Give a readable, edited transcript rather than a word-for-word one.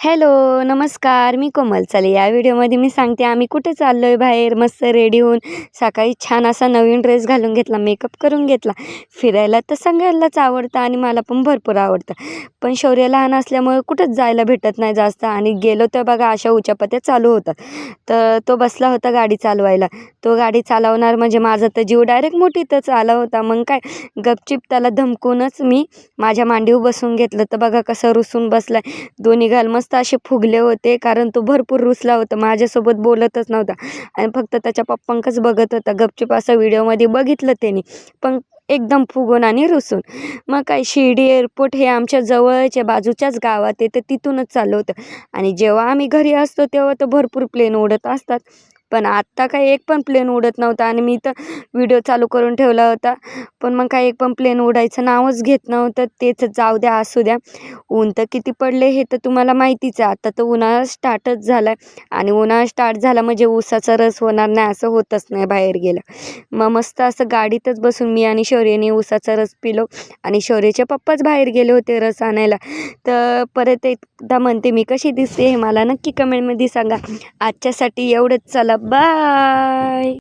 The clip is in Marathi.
हॅलो, नमस्कार. मी कोमल. चला या व्हिडिओमध्ये मी सांगते आम्ही कुठे चाललो आहे बाहेर. मस्त रेडी होऊन सकाळी छान असा नवीन ड्रेस घालून घेतला, मेकअप करून घेतला. फिरायला तर सगळ्यांनाच आवडतं आणि मला पण भरपूर आवडतं. पण शौर्य लहान असल्यामुळे कुठंच जायला भेटत नाही जास्त आणि गेलो तर बघा अशा उचापत्या चालू होतात. तर तो बसला होता गाडी चालवायला. तो गाडी चालवणार म्हणजे माझा तर जीव डायरेक्ट मुठीतच आला होता. मग काय गपचीप त्याला धमकूनच मी माझ्या मांडीवर बसवून घेतलं. तर बघा कसं रुसून बसलाय. दोन्ही गाल मस्त असे फुगले होते कारण तो भरपूर रुसला होता. माझ्यासोबत बोलतच नव्हता आणि फक्त त्याच्या पप्पांकच बघत होता. गपचूप असं व्हिडिओमध्ये बघितलं त्याने, पण एकदम फुगून आणि रुसून. मग काय शिर्डी एअरपोर्ट हे आमच्या जवळच्या बाजूच्याच गावात आहे, तर तिथूनच चाललं होतं. आणि जेव्हा आम्ही घरी असतो तेव्हा तर भरपूर प्लेन उडत असतात. पण आत्ता काही एक पण प्लेन उडत नव्हता आणि मी तर व्हिडिओ चालू करून ठेवला होता. पण मग काही एक पण प्लेन उडायचं नावच घेत नव्हतं. तेच जाऊ द्या, असू द्या. ऊन तर किती पडले हे तर तुम्हाला माहितीच आहे. आता तर उन्हाळा स्टार्टच झाला आहे आणि उन्हाळा स्टार्ट झाला म्हणजे ऊसाचा रस होणार नाही असं होतच नाही बाहेर गेलं. मग मस्त असं गाडीतच बसून मी आणि शौर्यने ऊसाचा रस पिलो आणि शौर्यचे पप्पाच बाहेर गेले होते रस आणायला. तर परत एकदा म्हणते मी कशी दिसते हे मला नक्की कमेंटमध्ये सांगा. आजच्यासाठी एवढंच. चला बाय.